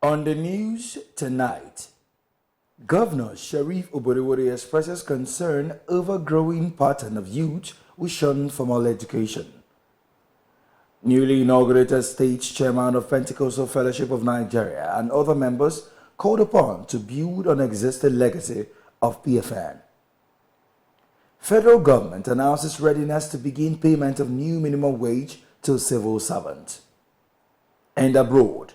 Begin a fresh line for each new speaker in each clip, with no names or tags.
On the news tonight, Governor Sharif Oborevwori expresses concern over growing pattern of youth who shun formal education. Newly inaugurated state chairman of Pentecostal Fellowship of Nigeria and other members called upon to build on existing legacy of PFN. Federal government announces readiness to begin payment of new minimum wage to civil servants. And abroad,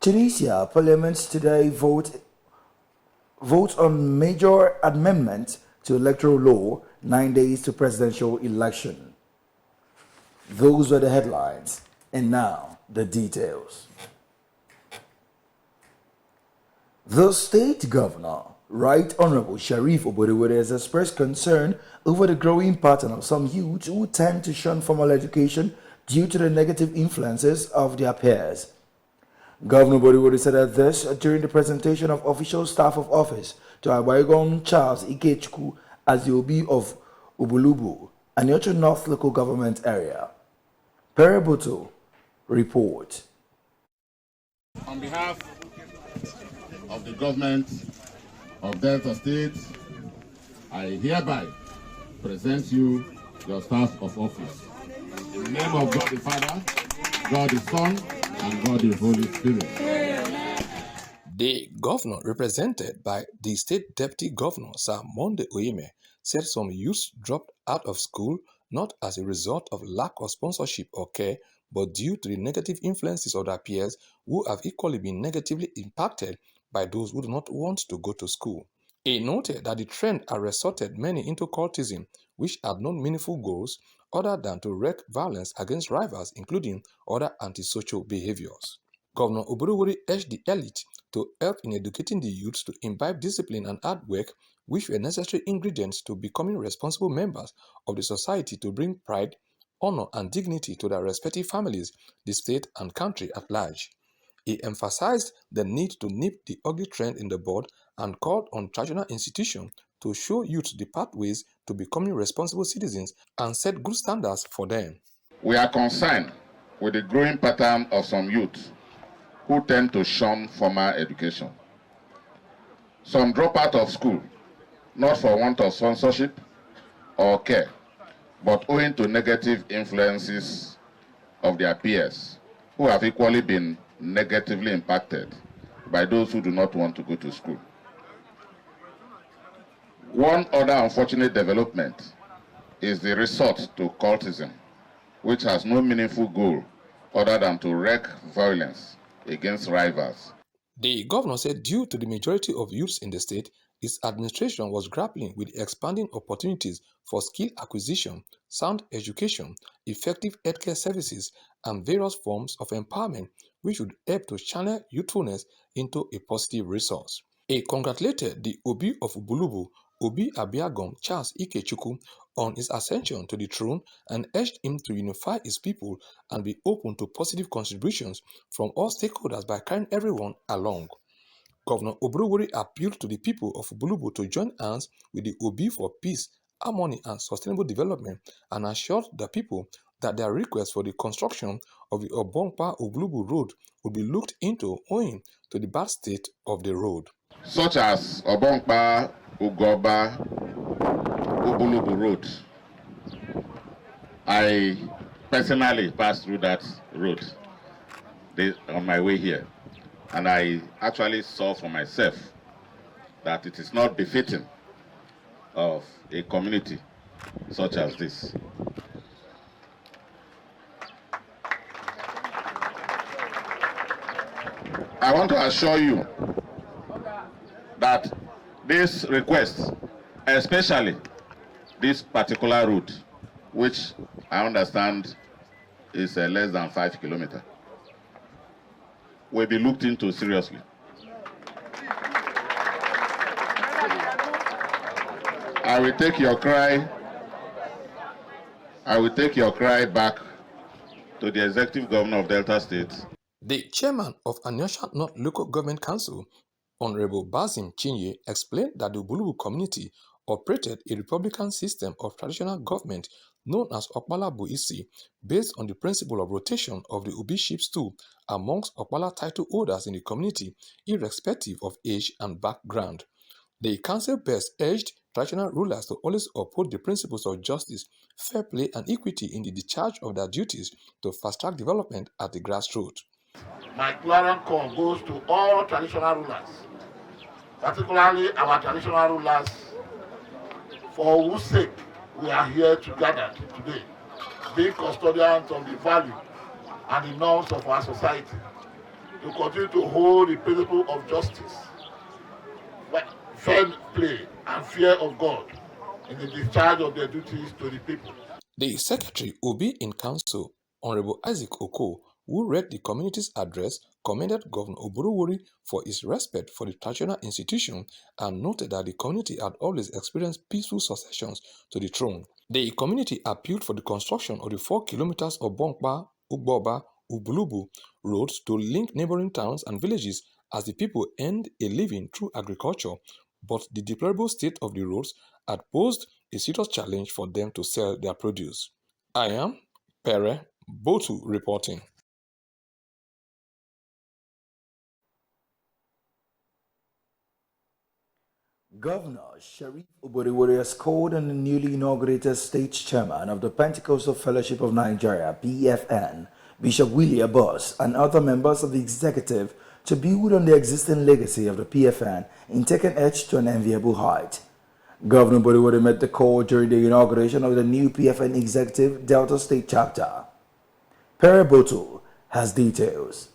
Tunisia Parliament today votes on major amendment to electoral law 9 days to presidential election. Those were the headlines, and now the details. The state governor, Right Honorable Sharif Oborevwori, has expressed concern over the growing pattern of some youths who tend to shun formal education due to the negative influences of their peers. Governor Oborevwori said this during the presentation of official staff of office to Agbaegon Charles Ikechukwu as the Obi of Ubulubu, Anyocha North local government area. Perebuto report.
On behalf of the government of Delta State, I hereby present you your staff of office. In the name of God the Father, God the Son, and God the Holy Spirit.
The governor, represented by the state deputy governor, Sir Monde Oyeme, said some youths dropped out of school not as a result of lack of sponsorship or care, but due to the negative influences of their peers who have equally been negatively impacted by those who do not want to go to school. He noted that the trend had resorted many into cultism, which had no meaningful goals other than to wreak violence against rivals, including other antisocial behaviors. Governor Oborevwori urged the elite to help in educating the youths to imbibe discipline and hard work, which were necessary ingredients to becoming responsible members of the society to bring pride, honor, and dignity to their respective families, the state, and country at large. He emphasized the need to nip the ugly trend in the bud and called on traditional institutions to show youth the pathways to becoming responsible citizens and set good standards for them.
We are concerned with the growing pattern of some youth who tend to shun formal education. Some drop out of school, not for want of sponsorship or care, but owing to negative influences of their peers, who have equally been negatively impacted by those who do not want to go to school. One other unfortunate development is the resort to cultism, which has no meaningful goal other than to wreak violence against rivals.
The governor said due to the majority of youths in the state, his administration was grappling with expanding opportunities for skill acquisition, sound education, effective healthcare services, and various forms of empowerment which would help to channel youthfulness into a positive resource. He congratulated the Obi of Ubulubu, Obi Abiagom Charles Ikechukwu, on his ascension to the throne and urged him to unify his people and be open to positive contributions from all stakeholders by carrying everyone along. Governor Oborevwori appealed to the people of Ubulubu to join hands with the Obi for peace, harmony, and sustainable development, and assured the people that their request for the construction of the Obonkpa-Ubulubu road would be looked into owing to the bad state of the road.
Such as Obonkpa, Ugoba, Ubulubu road. I personally passed through that road on my way here, and I actually saw for myself that it is not befitting of a community such as this. I want to assure you that this request, especially this particular route, which I understand is less than 5 kilometers, will be looked into seriously. I will take your cry back to the executive governor of Delta State.
The chairman of Anyocha North Local Government Council, Honorable Basim Chinye, explained that the Ubulubu community operated a republican system of traditional government known as Okpala Buisi, based on the principle of rotation of the Ubiship stool amongst Okpala title holders in the community, irrespective of age and background. The council best urged traditional rulers to always uphold the principles of justice, fair play, and equity in the discharge of their duties to fast-track development at the grassroots.
My clarion call goes to all traditional rulers, particularly our traditional rulers, for whose sake we are here together today, being custodians of the value and the norms of our society, to continue to hold the principle of justice, fair play, and fear of God in the discharge of their duties to the people.
The Secretary Obi in Council, Honorable Isaac Oko, who read the community's address, commended Governor Oborowori for his respect for the traditional institution and noted that the community had always experienced peaceful successions to the throne. The community appealed for the construction of the 4 kilometers of Bonkpa, Ugboba, Ubulubu roads to link neighboring towns and villages as the people earned a living through agriculture, but the deplorable state of the roads had posed a serious challenge for them to sell their produce. I am Pere Botu reporting.
Governor Sheriff Oborowori has called on the newly inaugurated state chairman of the Pentecostal Fellowship of Nigeria, PFN, Bishop Willie Abbas, and other members of the executive to build on the existing legacy of the PFN in taking it to an enviable height. Governor Oborowori made the call during the inauguration of the new PFN Executive Delta State Chapter. Pere Botu has details.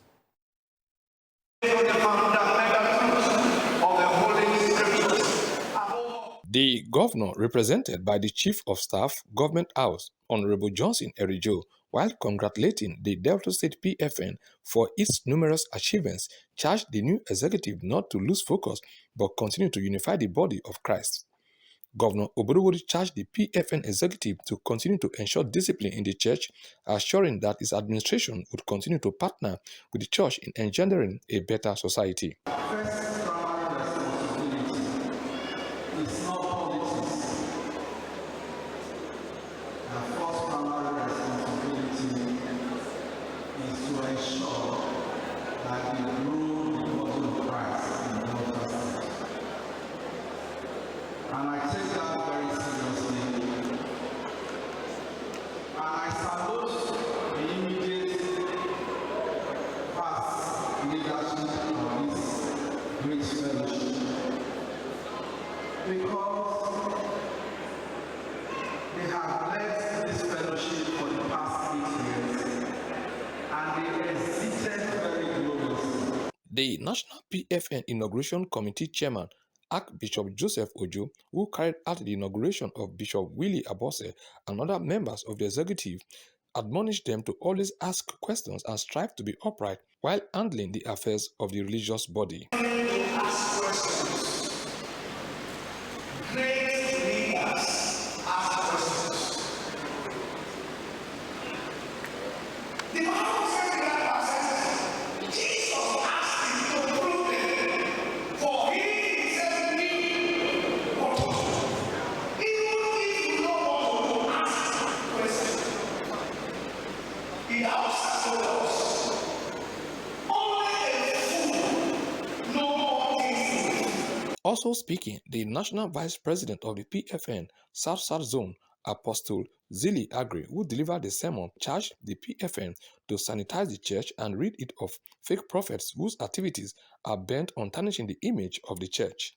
The governor, represented by the Chief of Staff, Government House, Honorable Johnson Erijo, while congratulating the Delta State PFN for its numerous achievements, charged the new executive not to lose focus but continue to unify the body of Christ. Governor Oborowori charged the PFN executive to continue to ensure discipline in the church, assuring that his administration would continue to partner with the church in engendering a better society.
And I take that very seriously. And I salute the immediate past leadership of this great fellowship. Because they have led this fellowship for the past 8 years. And they exceeded very gloriously.
The National PFN Inauguration Committee Chairman, Archbishop Joseph Ojo, who carried out the inauguration of Bishop Willie Abose and other members of the executive, admonished them to always ask questions and strive to be upright while handling the affairs of the religious body.
Ask questions. Great leaders ask questions. The Bible says in that passage, Jesus asked him to prove it, for he himself knew what to do. Even if you don't want to ask questions, he also told us, only a fool knows what things.
Also speaking, the National Vice President of the PFN South Zone, Apostle Zili Agri, who delivered the sermon, charged the PFN to sanitize the church and rid it of fake prophets whose activities are bent on tarnishing the image of the church.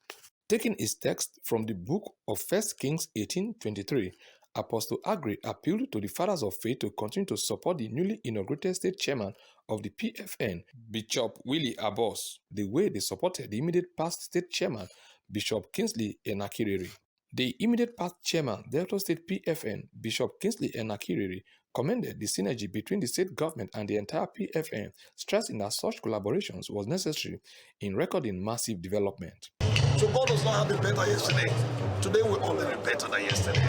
Taking his text from the book of 1 Kings 18:23, Apostle Agri appealed to the fathers of faith to continue to support the newly inaugurated state chairman of the PFN, Bishop Willie Abbas, the way they supported the immediate past state chairman, Bishop Kingsley Enakiriri. The immediate past chairman, Delta State PFN, Bishop Kingsley Enakiriri, commended the synergy between the state government and the entire PFN, stressing that such collaborations was necessary in recording massive development.
So God does not have it better yesterday. Today will only be better than yesterday.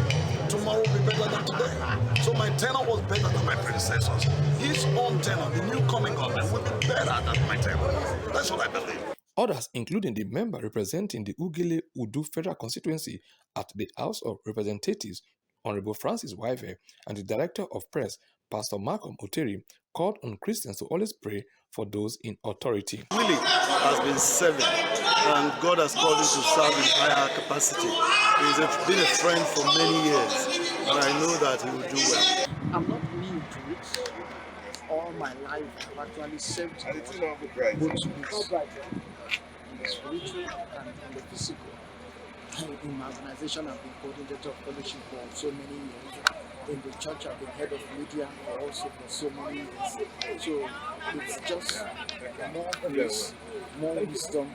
Tomorrow will be better than today. So my tenure was better than my predecessors. His own tenure, the new coming government, will be better than my tenure. That's what I believe.
Others, including the member representing the Ugele Udu Federal Constituency at the House of Representatives, Honorable Francis Waive, and the Director of Press, Pastor Malcolm Oteri, called on Christians to always pray for those in authority.
Willie has been serving, and God has called him to serve in higher capacity. He's been a friend for many years, and I know that he will do well.
I'm not new to it. All my life, I've actually served both in the spiritual and in the physical. In my organization, I've been coordinator of fellowship for so many years. In the church, I've been head of media also for so many years. So it's just more grace, more wisdom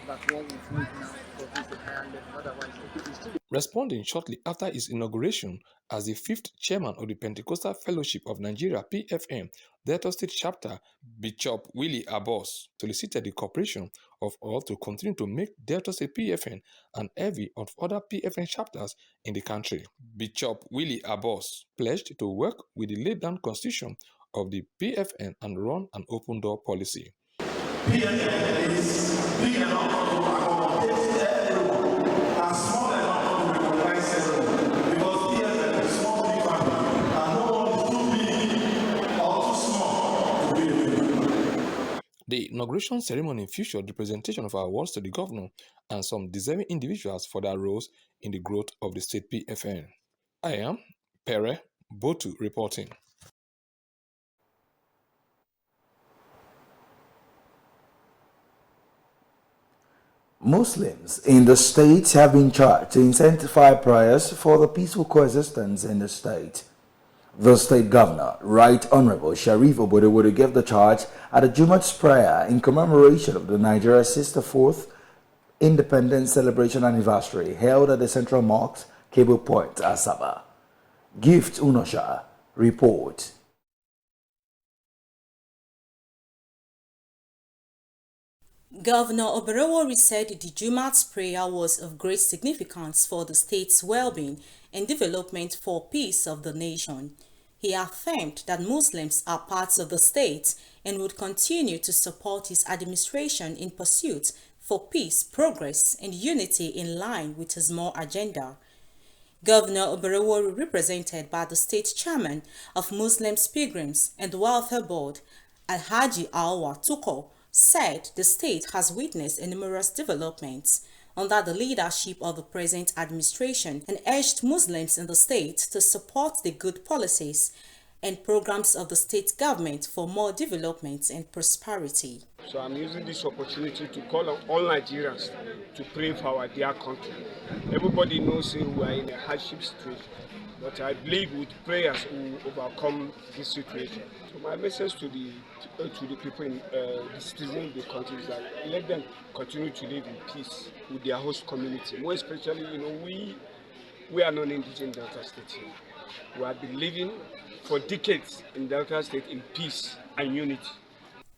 that one will need now for this the higher level. Otherwise, it's still.
Responding shortly after his inauguration as the 5th chairman of the Pentecostal Fellowship of Nigeria (PFN), Delta State Chapter, Bishop Willie Abos solicited the cooperation of all to continue to make Delta State PFN an envy of other PFN chapters in the country. Bishop Willie Abos pledged to work with the laid-down constitution of the PFN and run an open-door policy.
PFN is big enough to accommodate everyone and small enough to recognize everyone, because PFN is small big family and no one is too big or too small to be a big.
The inauguration ceremony featured the presentation of awards to the governor and some deserving individuals for their roles in the growth of the state PFN. I am Pere Botu reporting.
Muslims in the state have been charged to intensify prayers for the peaceful coexistence in the state. The state governor, Right Honorable Sharif Obodewode, gave the charge at a Jumat's prayer in commemoration of the Nigeria's 64th Independence Celebration Anniversary held at the Central Mosque, Cable Point, Asaba. Gift Unosha report.
Governor Oberewori said the Jumat's prayer was of great significance for the state's well-being and development for peace of the nation. He affirmed that Muslims are parts of the state and would continue to support his administration in pursuit for peace, progress, and unity in line with his more agenda. Governor Oberewori, represented by the state chairman of Muslims Pilgrims and Welfare Board, Alhaji Alwa Tuko, said the state has witnessed numerous developments under the leadership of the present administration and urged Muslims in the state to support the good policies and programs of the state government for more development and prosperity.
So I'm using this opportunity to call on all Nigerians to pray for our dear country. Everybody knows we are in a hardship situation, but I believe with prayers we will overcome this situation. So my message to the people, the citizens of the country is that let them continue to live in peace with their host community. More especially, we are non-indigenous Delta State here. We have been living for decades in Delta State in peace and unity.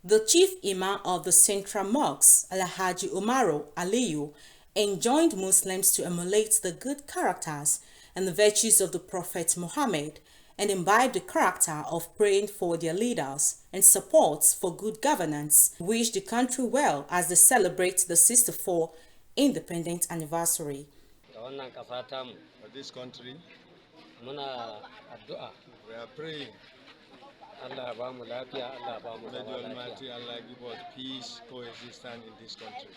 The chief imam of the Central Mosque, Alhaji Umaru Aliyu, enjoined Muslims to emulate the good characters and the virtues of the Prophet Muhammad and imbibe the character of praying for their leaders and support for good governance, wish the country well as they celebrate the 64th independence anniversary.
For this country, we are praying. May the Almighty Allah give us peace, coexistence in this country.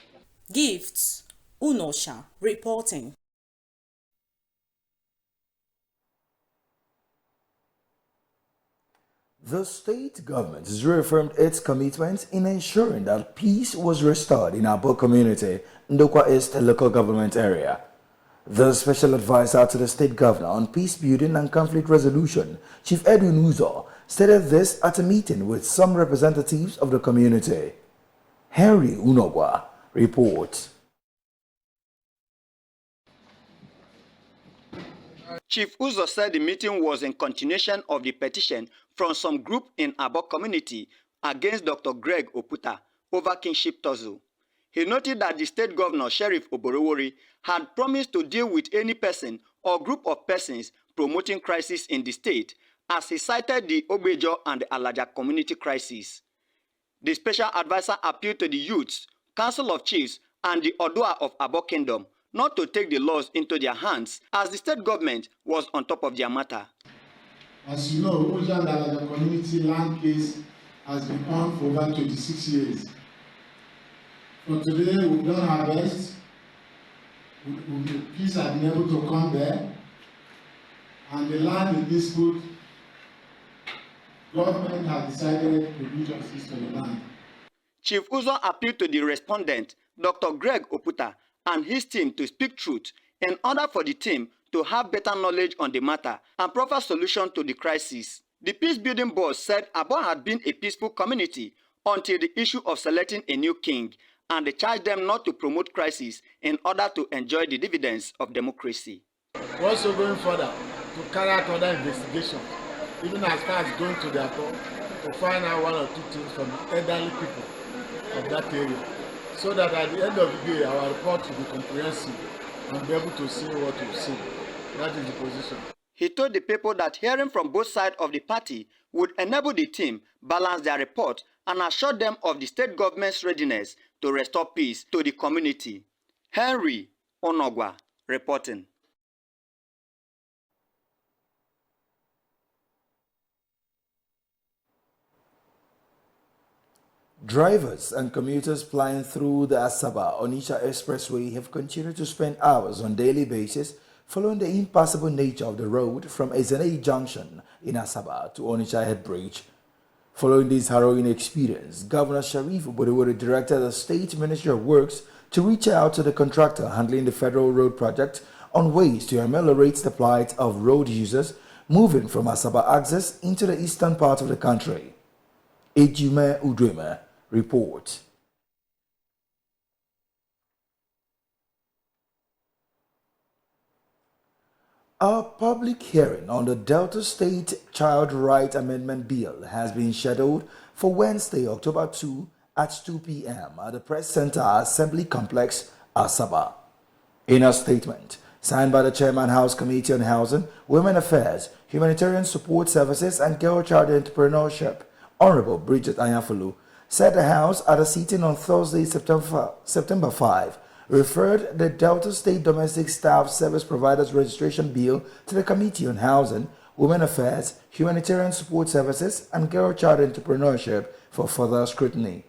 Gifts Unosha reporting.
The state government has reaffirmed its commitment in ensuring that peace was restored in Abo community, Ndokwa East local government area. The special advisor to the state governor on peace building and conflict resolution, Chief Edwin Uzo, stated this at a meeting with some representatives of the community. Henry Unogwa reports.
Chief Uzo said the meeting was in continuation of the petition from some group in Abo community against Dr. Greg Oputa over Kingship Tussle. He noted that the state governor, Sheriff Oborowori, had promised to deal with any person or group of persons promoting crisis in the state, as he cited the Obejo and the Alaja community crisis. The special advisor appealed to the youths, Council of Chiefs, and the Odua of Abo Kingdom not to take the laws into their hands, as the state government was on top of their matter.
As you know, Uja Ndalaja community land case has been on for over 26 years. For today, we've done our best. Peace has been able to come there, and the land in dispute, government has decided to do justice to the land.
Chief Uzo appealed to the respondent, Dr. Greg Oputa, and his team to speak truth in order for the team to have better knowledge on the matter and proper solution to the crisis. The peace-building boss said Abo had been a peaceful community until the issue of selecting a new king, and they charged them not to promote crisis in order to enjoy the dividends of democracy.
We're also going further to carry out other investigations, even as far as going to the Abo to find out one or two things from the elderly people of that area, so that at the end of the day, our report will be comprehensive and be able to see what we've seen. That is the position.
He told the people that hearing from both sides of the party would enable the team balance their report and assured them of the state government's readiness to restore peace to the community. Henry Onogwa reporting.
Drivers and commuters plying through the Asaba-Onitsha Expressway have continued to spend hours on a daily basis following the impassable nature of the road from Ezene Junction in Asaba to Onitsha Head Bridge. Following this harrowing experience, Governor Sharif Oborevwori directed the State Ministry of Works to reach out to the contractor handling the federal road project on ways to ameliorate the plight of road users moving from Asaba access into the eastern part of the country. Ejime Udweme reports. A public hearing on the Delta State Child Right Amendment Bill has been scheduled for Wednesday, October 2 at 2 p.m. at the Press Center Assembly Complex, Asaba. In a statement signed by the Chairman House Committee on Housing, Women Affairs, Humanitarian Support Services and Girl Child Entrepreneurship, Honorable Bridget Anyafulu, said the House at a sitting on Thursday, September 5, referred the Delta State Domestic Staff Service Providers Registration Bill to the Committee on Housing, Women Affairs, Humanitarian Support Services, and Girl Child Entrepreneurship for further scrutiny.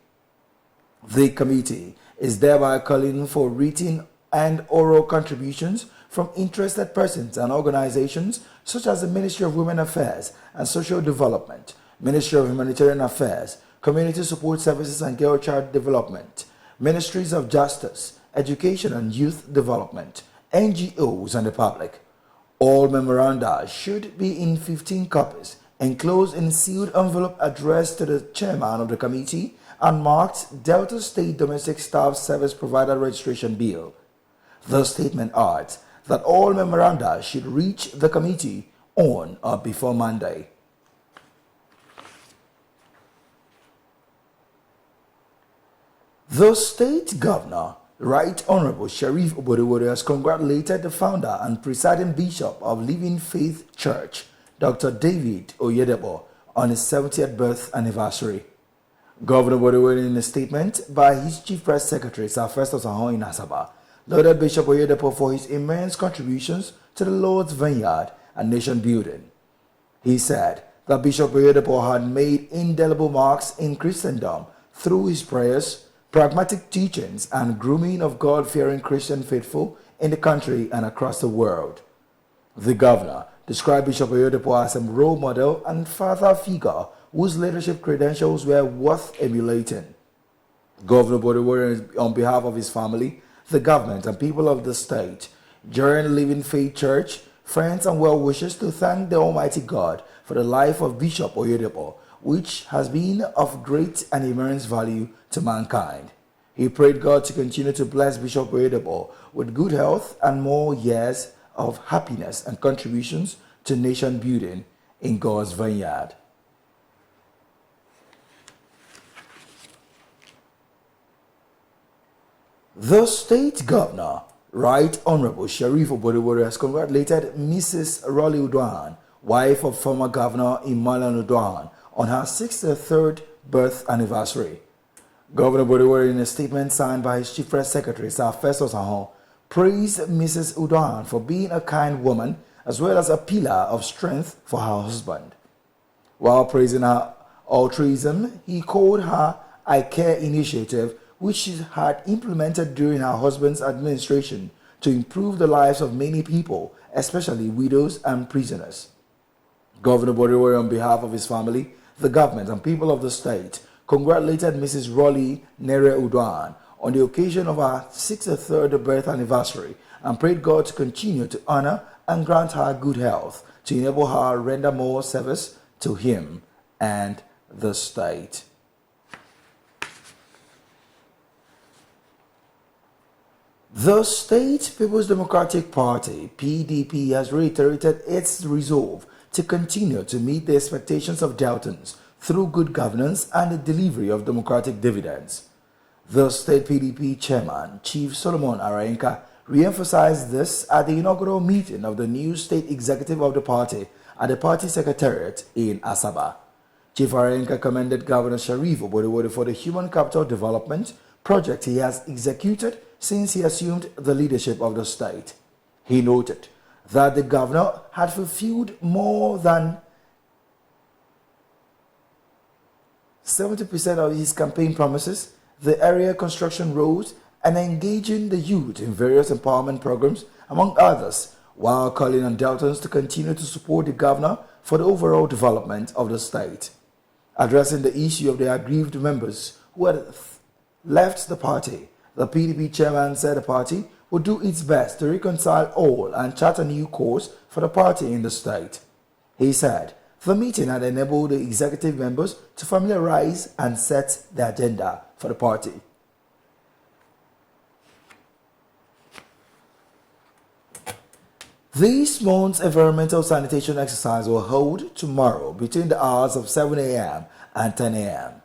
The committee is thereby calling for written and oral contributions from interested persons and organizations such as the Ministry of Women Affairs and Social Development, Ministry of Humanitarian Affairs, Community Support Services and Girl Child Development, Ministries of Justice, Education and Youth Development, NGOs and the public. All memoranda should be in 15 copies, enclosed in sealed envelope addressed to the chairman of the committee and marked Delta State Domestic Staff Service Provider Registration Bill. The statement adds that all memoranda should reach the committee on or before Monday. The state governor, Right Honorable Sharif Oborevwori, has congratulated the founder and presiding bishop of Living Faith Church, Dr. David Oyedepo, on his 70th birth anniversary. Governor Oborevwori, in a statement by his chief press secretary, Sir Festus Ahon in Asaba, lauded Bishop Oyedepo for his immense contributions to the Lord's Vineyard and nation building. He said that Bishop Oyedepo had made indelible marks in Christendom through his prayers, pragmatic teachings, and grooming of God-fearing Christian faithful in the country and across the world. The governor described Bishop Oyedepo as a role model and father figure whose leadership credentials were worth emulating. Governor Oborevwori, on behalf of his family, the government, and people of the state, joined Living Faith Church, friends, and well-wishers to thank the Almighty God for the life of Bishop Oyedepo, which has been of great and immense value to mankind. He prayed God to continue to bless Bishop Oyedepo with good health and more years of happiness and contributions to nation building in God's vineyard. The state governor, Right Honorable Sharif Oborevwori, has congratulated Mrs. Rolly Udwan, wife of former Governor Emmanuel Udwan, on her 63rd birth anniversary. Governor Oborevwori, in a statement signed by his chief press secretary, Sir Festus Ahon, praised Mrs. Udoan for being a kind woman as well as a pillar of strength for her husband. While praising her altruism, he called her I Care initiative, which she had implemented during her husband's administration to improve the lives of many people, especially widows and prisoners. Governor Borewori, on behalf of his family, the government, and people of the state, congratulated Mrs. Rolly Nere Udoan on the occasion of her 63rd birth anniversary and prayed God to continue to honor and grant her good health to enable her to render more service to him and the state. The State People's Democratic Party, PDP, has reiterated its resolve to continue to meet the expectations of Deltans through good governance and the delivery of democratic dividends. The State PDP Chairman, Chief Solomon Arainka, re-emphasized this at the inaugural meeting of the new state executive of the party at the party secretariat in Asaba. Chief Arainka commended Governor Sharif Oborewori for the human capital development project he has executed since he assumed the leadership of the state. He noted that the governor had fulfilled more than 70% of his campaign promises, the area construction roads, and engaging the youth in various empowerment programs, among others, while calling on Deltans to continue to support the governor for the overall development of the state. Addressing the issue of the aggrieved members who had left the party, the PDP chairman said the party would do its best to reconcile all and chart a new course for the party in the state. He said the meeting had enabled the executive members to familiarize and set the agenda for the party. This month's environmental sanitation exercise will hold tomorrow between the hours of 7 a.m. and 10 a.m.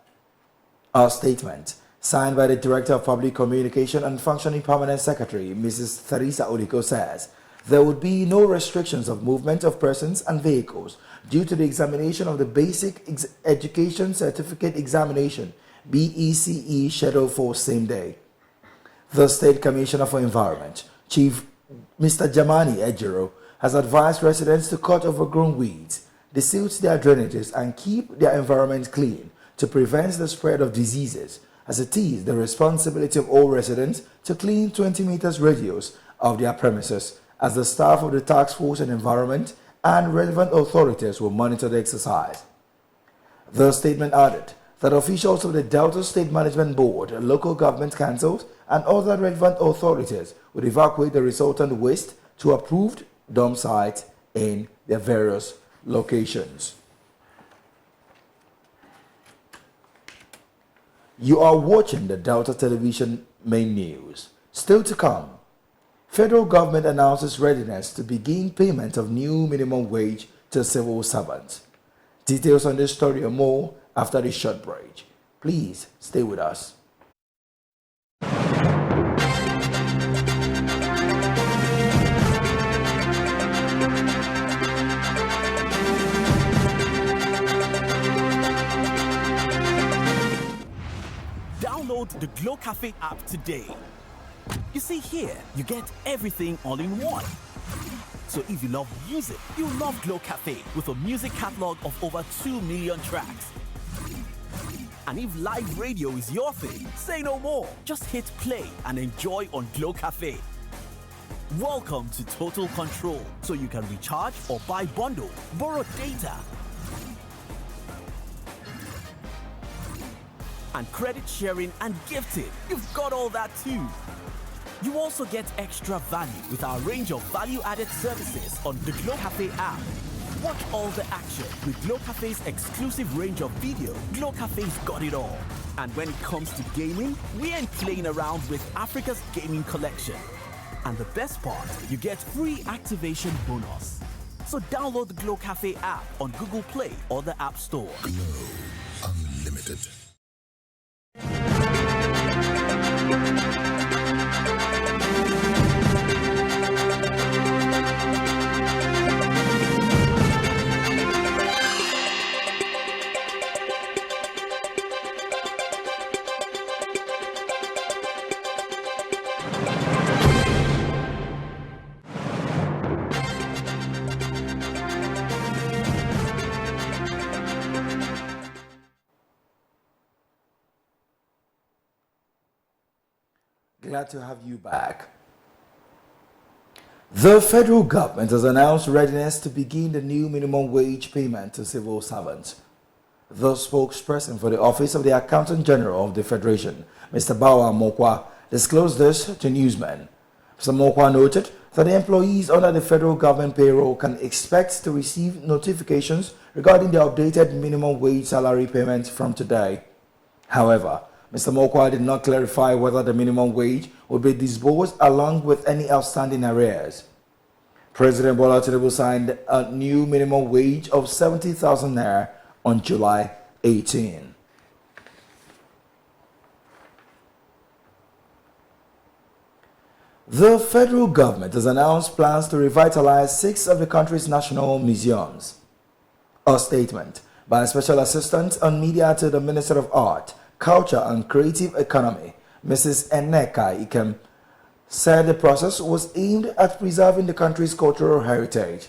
A statement signed by the Director of Public Communication and Functioning Permanent Secretary, Mrs. Theresa Oliko, says there would be no restrictions of movement of persons and vehicles due to the examination of the Basic Education Certificate Examination, BECE, scheduled for same day. The State Commissioner for Environment, Chief Mr. Jamani Ejiro, has advised residents to cut overgrown weeds, desilt their drainages, and keep their environment clean to prevent the spread of diseases, as it is the responsibility of all residents to clean 20 meters radius of their premises, as the staff of the Task Force on Environment and relevant authorities will monitor the exercise. The statement added that officials of the Delta State Management Board, local government councils, and other relevant authorities would evacuate the resultant waste to approved dump sites in their various locations. You are watching the Delta Television main news. Still to come, federal government announces readiness to begin payment of new minimum wage to civil servants. Details on this story and more after this short break. Please stay with us.
Download the Glow Cafe app today. You see here, you get everything all in one. So if you love music, you love Glow Cafe with a music catalog of over 2 million tracks. And if live radio is your thing, say no more. Just hit play and enjoy on Glow Cafe. Welcome to total control, so you can recharge or buy bundle, borrow data, and credit sharing and gifting. You've got all that too. You also get extra value with our range of value-added services on the Glow Cafe app. Watch all the action with Glow Cafe's exclusive range of video. Glow Cafe's got it all. And when it comes to gaming, we ain't playing around with Africa's gaming collection. And the best part, you get free activation bonus. So download the Glow Cafe app on Google Play or the App Store.
Glow Unlimited.
Glad to have you back. The federal government has announced readiness to begin the new minimum wage payment to civil servants. The spokesperson for the Office of the Accountant General of the Federation, Mr. Bawa Mokwa, disclosed this to newsmen. Mr. Mokwa noted that the employees under the federal government payroll can expect to receive notifications regarding the updated minimum wage salary payment from today. However, Mr. Mokwa did not clarify whether the minimum wage would be disbursed along with any outstanding arrears. President Bola Tinubu signed a new minimum wage of 70,000 naira on July 18. The federal government has announced plans to revitalize 6 of the country's national museums. A statement by a Special Assistant on Media to the Minister of Art, Culture and Creative Economy, Mrs. Enneka Ikem, said the process was aimed at preserving the country's cultural heritage.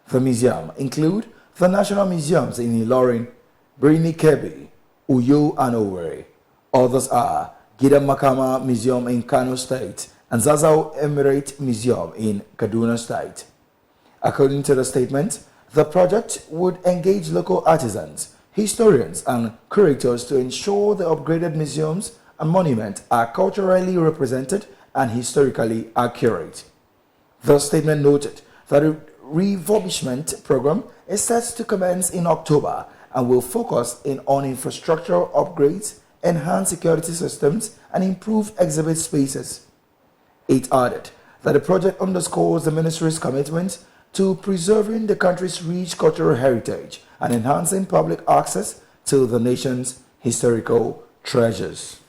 The museum include the National Museums in Ilorin, Birni Kebbi, Uyo and Owerri. Others are Gidan Makama Museum in Kano State and Zazzau Emirate Museum in Kaduna State. According to the statement, the project would engage local artisans, historians and curators to ensure the upgraded museums and monuments are culturally represented and historically accurate. The statement noted that a refurbishment program is set to commence in October and will focus on infrastructural upgrades, enhanced security systems, and improved exhibit spaces. It added that the project underscores the ministry's commitment to preserving the country's rich cultural heritage and enhancing public access to the nation's historical treasures.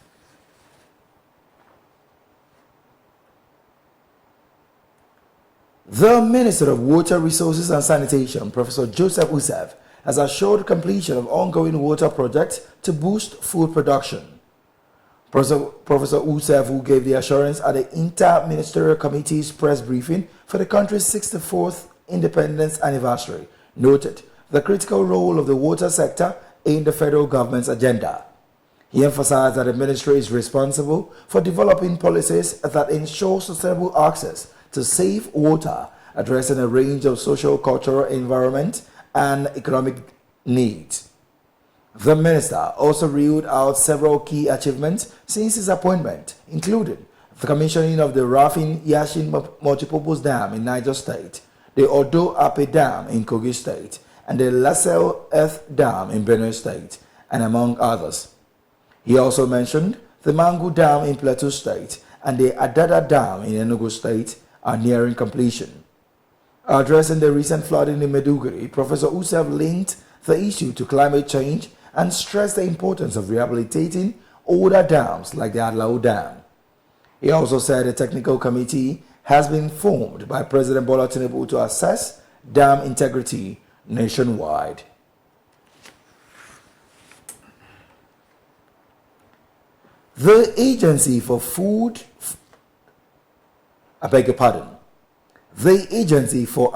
The Minister of Water Resources and Sanitation, Professor Joseph Usef, has assured completion of ongoing water projects to boost food production. Professor Usef, who gave the assurance at the Inter-Ministerial Committee's press briefing for the country's 64th independence anniversary, noted the critical role of the water sector in the federal government's agenda. He emphasized that the ministry is responsible for developing policies that ensure sustainable access to safe water, addressing a range of social, cultural, environment, and economic needs. The minister also reeled out several key achievements since his appointment, including the commissioning of the Rafin Yashin Multipurpose Dam in Niger State, the Odo Ape Dam in Kogi State, and the Lassell Earth Dam in Benue State, and among others. He also mentioned the Mangu Dam in Plateau State and the Adada Dam in Enugu State are nearing completion. Addressing the recent flooding in Meduguri, Professor Usef linked the issue to climate change and stressed the importance of rehabilitating older dams like the Adlao Dam. He also said a technical committee has been formed by President Bola Tinubu to assess dam integrity nationwide. The Agency for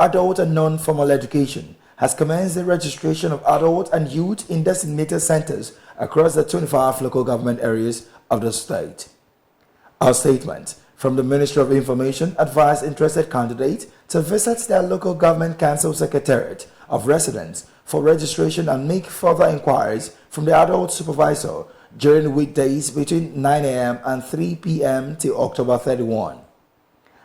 Adult and Non-Formal Education has commenced the registration of adult and youth in designated centers across the 25 local government areas of the state. A statement from the Ministry of Information advised interested candidates to visit their local government council secretariat of residence for registration and make further inquiries from the adult supervisor during weekdays between 9 a.m. and 3 p.m. till October 31.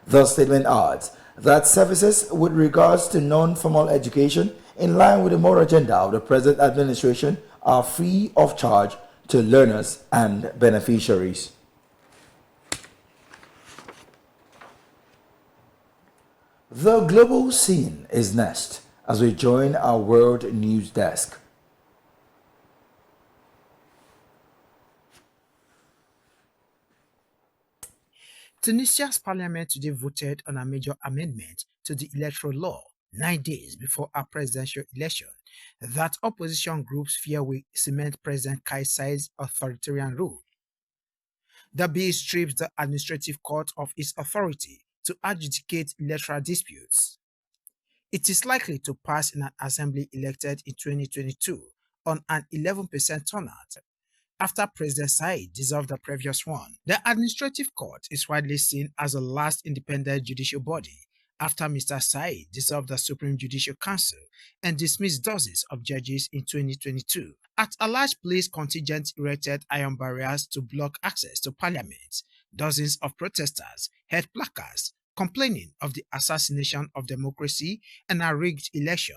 The statement adds that services with regards to non-formal education in line with the moral agenda of the present administration are free of charge to learners and beneficiaries. The global scene is next as we join our world news desk.
Tunisia's parliament today voted on a major amendment to the electoral law 9 days before a presidential election that opposition groups fear will cement President Kais Saied's authoritarian rule. The bill strips the administrative court of its authority to adjudicate electoral disputes. It is likely to pass in an assembly elected in 2022 on an 11% turnout, after President Said dissolved the previous one. The Administrative Court is widely seen as the last independent judicial body after Mr. Said dissolved the Supreme Judicial Council and dismissed dozens of judges in 2022. At a large police contingent erected iron barriers to block access to parliament, dozens of protesters held placards complaining of the assassination of democracy and a rigged election.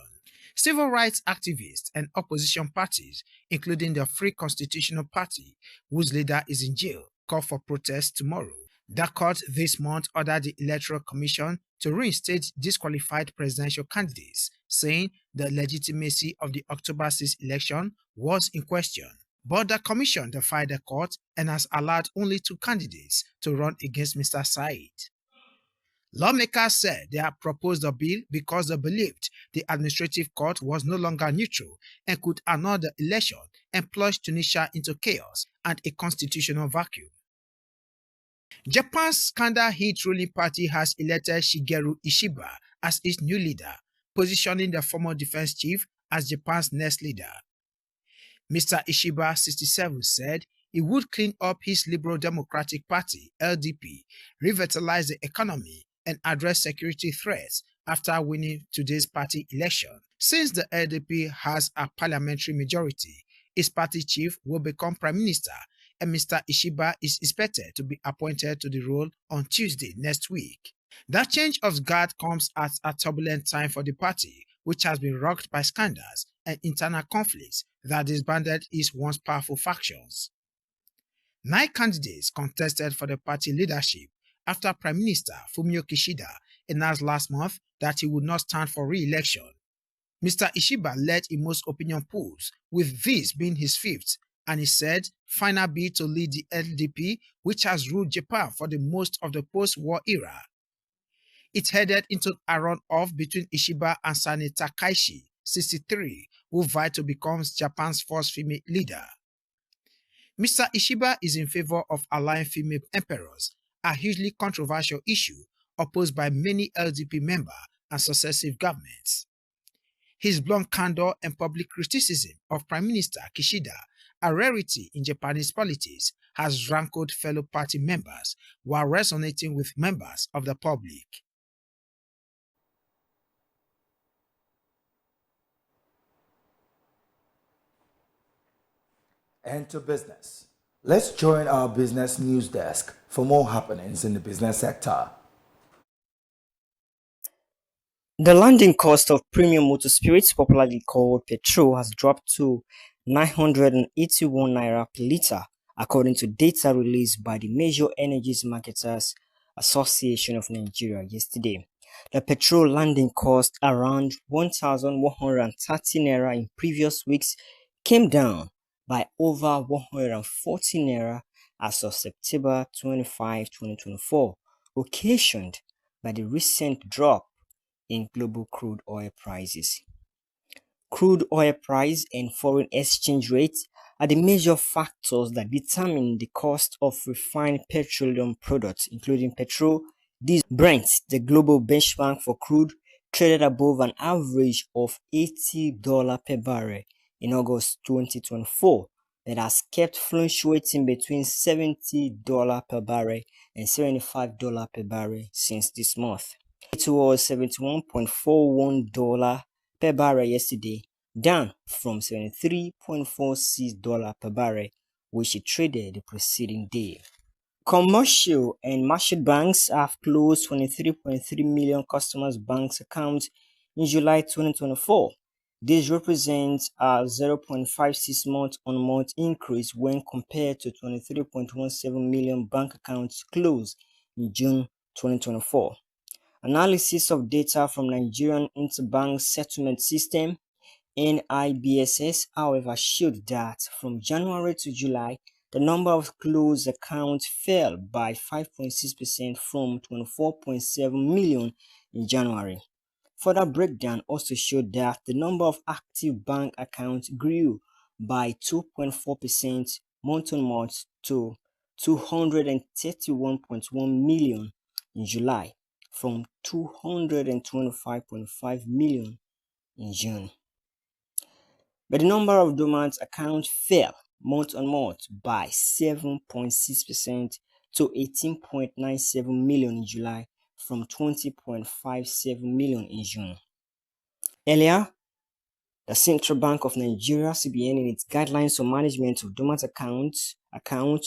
Civil rights activists and opposition parties, including the Free Constitutional Party, whose leader is in jail, call for protests tomorrow. The court this month ordered the Electoral Commission to reinstate disqualified presidential candidates, saying the legitimacy of the October 6 election was in question. But the commission defied the court and has allowed only 2 candidates to run against Mr. Said. Lawmakers said they had proposed the bill because they believed the administrative court was no longer neutral and could annul the election and plunge Tunisia into chaos and a constitutional vacuum. Japan's scandal-hit ruling party has elected Shigeru Ishiba as its new leader, positioning the former defense chief as Japan's next leader. Mr. Ishiba, 67, said he would clean up his Liberal Democratic Party, LDP, revitalize the economy, and address security threats after winning today's party election. Since the LDP has a parliamentary majority, its party chief will become prime minister, and Mr. Ishiba is expected to be appointed to the role on Tuesday next week. That change of guard comes at a turbulent time for the party, which has been rocked by scandals and internal conflicts that disbanded its once powerful factions. 9 candidates contested for the party leadership after Prime Minister Fumio Kishida announced last month that he would not stand for re-election. Mr. Ishiba led in most opinion polls, with this being his 5th, and he said final bid to lead the LDP, which has ruled Japan for the most of the post-war era. It headed into a run-off between Ishiba and Sane Takaishi, 63, who vied to become Japan's first female leader. Mr. Ishiba is in favor of allowing female emperors, a hugely controversial issue opposed by many LDP members and successive governments. His blunt candor and public criticism of Prime Minister Kishida, a rarity in Japanese politics, has rankled fellow party members while resonating with members of the public.
And to business. Let's join our business news desk for more happenings in the business sector.
The landing cost of premium motor spirits, popularly called petrol, has dropped to 981 naira per litre, according to data released by the Major Energies Marketers Association of Nigeria yesterday. The petrol landing cost, around 1,130 naira in previous weeks, came down by over 140 naira as of September 25, 2024, occasioned by the recent drop in global crude oil prices. Crude oil price and foreign exchange rates are the major factors that determine the cost of refined petroleum products, including petrol, diesel. Brent, the global benchmark for crude, traded above an average of $80 per barrel in August 2024, that has kept fluctuating between $70 per barrel and $75 per barrel since this month. It was $71.41 per barrel yesterday, down from $73.46 per barrel, which it traded the preceding day. Commercial and merchant banks have closed 23.3 million customers' bank accounts in July 2024. This represents a 0.56 month-on-month increase when compared to 23.17 million bank accounts closed in June 2024. Analysis of data from Nigerian Interbank Settlement System (NIBSS), however, showed that from January to July, the number of closed accounts fell by 5.6% from 24.7 million in January. Further breakdown also showed that the number of active bank accounts grew by 2.4% month-on-month to 231.1 million in July, from 225.5 million in June. But the number of dormant accounts fell month-on-month by 7.6% to 18.97 million in July from 20.57 million in June. Earlier, the Central Bank of Nigeria (CBN) in its guidelines on management of dormant accounts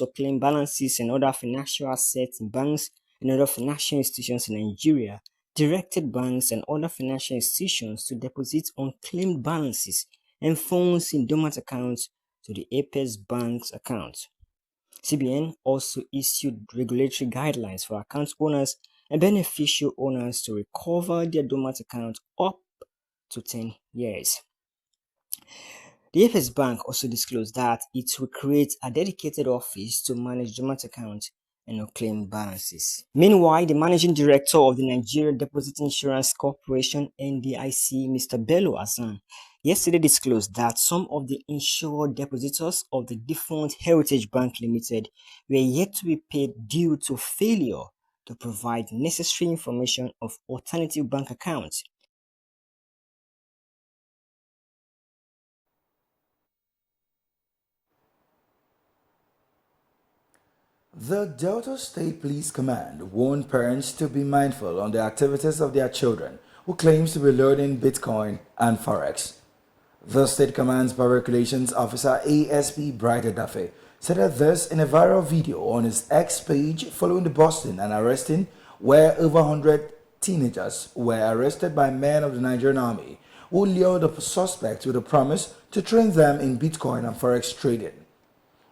or claim balances and other financial assets in banks and other financial institutions in Nigeria directed banks and other financial institutions to deposit unclaimed balances and funds in dormant accounts to the Apex Bank's account. CBN also issued regulatory guidelines for account owners and beneficial owners to recover their dormant account up to 10 years. The Apex Bank also disclosed that it will create a dedicated office to manage dormant accounts and unclaimed balances. Meanwhile, the managing director of the Nigeria Deposit Insurance Corporation (NDIC), Mr. Bello Hassan, yesterday disclosed that some of the insured depositors of the defunct Heritage Bank Limited were yet to be paid due to failure to provide necessary information of alternative bank accounts.
The Delta State Police Command warned parents to be mindful on the activities of their children who claims to be learning Bitcoin and Forex. The State Command's Public Relations Officer ASP Bright Edafe said this in a viral video on his X page following the busting and arresting where over 100 teenagers were arrested by men of the Nigerian Army who lured the suspects with a promise to train them in Bitcoin and Forex trading.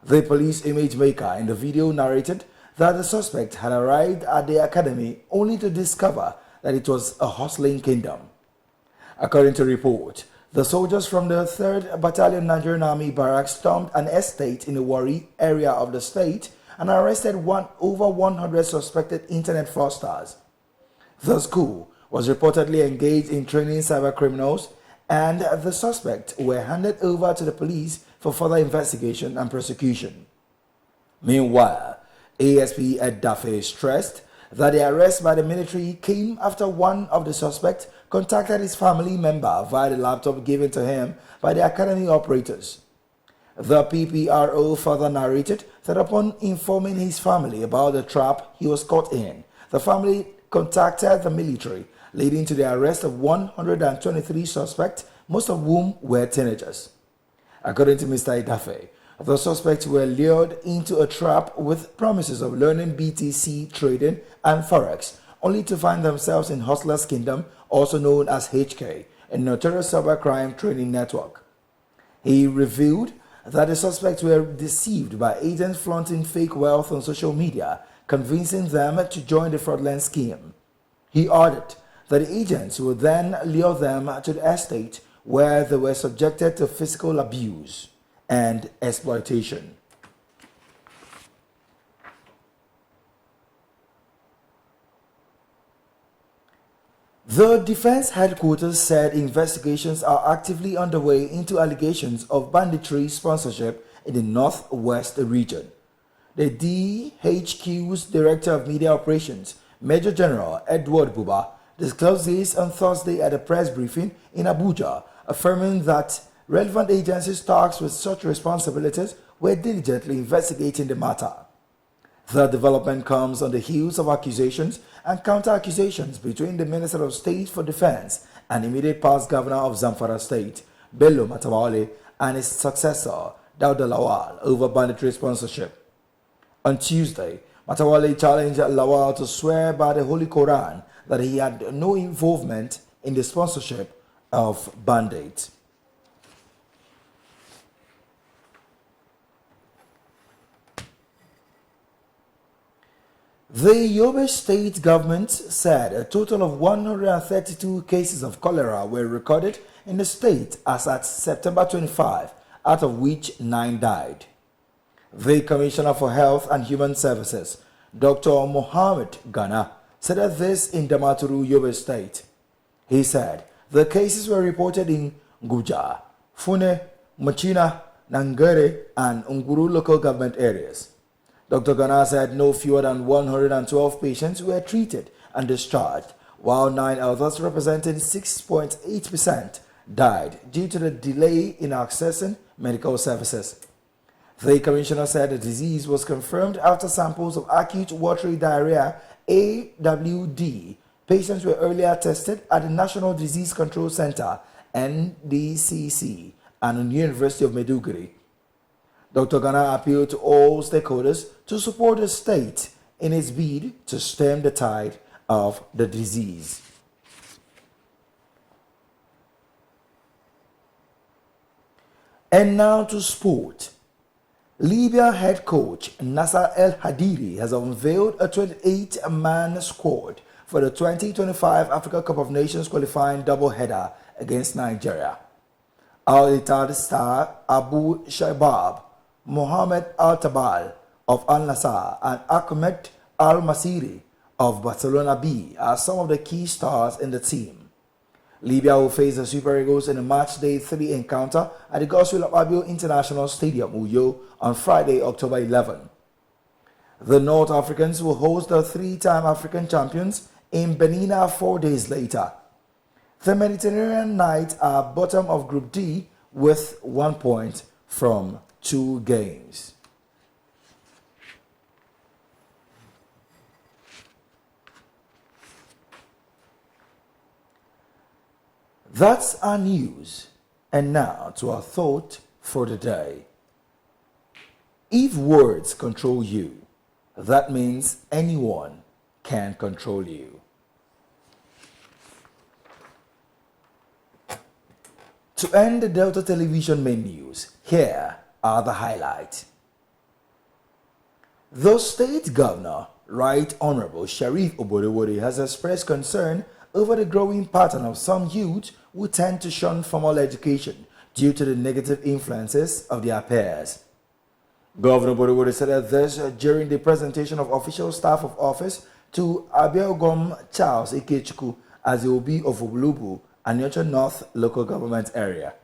The police image maker in the video narrated that the suspect had arrived at the academy only to discover that it was a hustling kingdom. According to report, the soldiers from the 3rd Battalion Nigerian Army barracks stormed an estate in the Warri area of the state and arrested over 100 suspected internet fraudsters. The school was reportedly engaged in training cyber criminals, and the suspects were handed over to the police for further investigation and prosecution. Meanwhile, ASP Edafe stressed that the arrest by the military came after one of the suspects contacted his family member via the laptop given to him by the academy operators. The PPRO further narrated that upon informing his family about the trap he was caught in, the family contacted the military, leading to the arrest of 123 suspects, most of whom were teenagers. According to Mr. Edafe, the suspects were lured into a trap with promises of learning BTC trading and Forex, only to find themselves in Hustler's Kingdom, also known as HK, a notorious cybercrime training network. He revealed that the suspects were deceived by agents flaunting fake wealth on social media, convincing them to join the fraudulent scheme. He added that the agents would then lure them to the estate where they were subjected to physical abuse and exploitation. The Defense Headquarters said investigations are actively underway into allegations of banditry sponsorship in the Northwest region. The DHQ's Director of Media Operations, Major General Edward Buba, disclosed this on Thursday at a press briefing in Abuja, affirming that relevant agencies tasked with such responsibilities were diligently investigating the matter. The development comes on the heels of accusations and counter-accusations between the Minister of State for Defense and immediate past Governor of Zamfara State, Bello Matawalle, and his successor, Dauda Lawal, over banditry sponsorship. On Tuesday, Matawalle challenged Lawal to swear by the Holy Quran that he had no involvement in the sponsorship of bandits. The Yobe state government said a total of 132 cases of cholera were recorded in the state as at September 25, out of which 9 died. The Commissioner for Health and Human Services, Dr. Mohammed Ghana, said this in Damaturu, Yobe State. He said the cases were reported in Guja, Fune, Machina, Nangere, and Unguru local government areas. Dr. Ghana said no fewer than 112 patients were treated and discharged, while 9 others, representing 6.8%, died due to the delay in accessing medical services. The commissioner said the disease was confirmed after samples of acute watery diarrhea (AWD) patients were earlier tested at the National Disease Control Center (NDCC) and the University of Maiduguri. Dr. Ghana appealed to all stakeholders to support the state in its bid to stem the tide of the disease. And now to sport. Libya head coach Nasser El Hadiri has unveiled a 28-man squad for the 2025 Africa Cup of Nations qualifying doubleheader against Nigeria. Al Ittihad star Abu Shaibab, Mohamed Al-Tabal of Al-Nassr and Ahmed Al-Masiri of Barcelona B are some of the key stars in the team. Libya will face the Super Eagles in a match-day 3 encounter at the Godswill Akpabio International Stadium, Uyo, on Friday, October 11. The North Africans will host the 3-time African champions in Benina 4 days later. The Mediterranean Knights are bottom of Group D with 1 point from 2 games. That's our news, and now to our thought for the day. If words control you, that means anyone can control you. To end the Delta Television main news, here are the highlights. The state governor, Right Honorable Sheriff Oborevwori, has expressed concern over the growing pattern of some youth who tend to shun formal education due to the negative influences of their peers. Governor Oborevwori said this during the presentation of official staff of office to Abiogom Charles Ikechukwu as the Obi of Obulubu and Nyocha North local government area.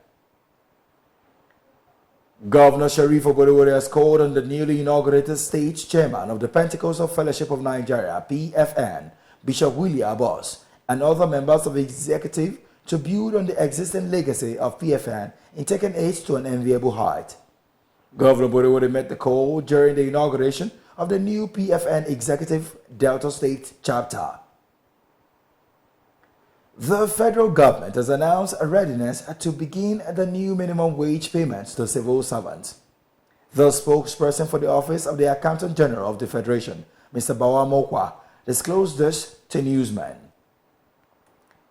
Governor Sheriff Oborevwori has called on the newly inaugurated state chairman of the Pentecostal Fellowship of Nigeria, PFN, Bishop Willie Abbas, and other members of the executive to build on the existing legacy of PFN in taking it to an enviable height. Governor Oborevwori met the call during the inauguration of the new PFN Executive Delta State Chapter. The federal government has announced a readiness to begin the new minimum wage payments to civil servants. The spokesperson for the Office of the Accountant General of the Federation, Mr. Bawa Mokwa, disclosed this to newsmen.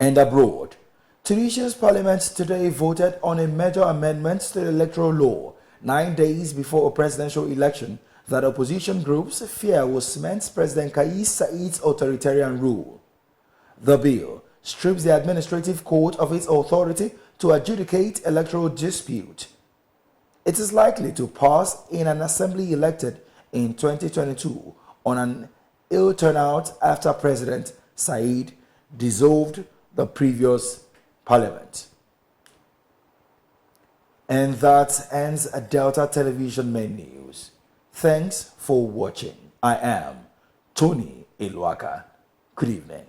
And abroad, Tunisia's parliament today voted on a major amendment to the electoral law 9 days before a presidential election that opposition groups fear will cement President Kais Saied's authoritarian rule. The bill strips the administrative court of its authority to adjudicate electoral dispute. It is likely to pass in an assembly elected in 2022 on an ill turnout after President Saied dissolved the previous parliament. And that ends a Delta Television main news. Thanks for watching. I am Tony Iluaka. Good evening.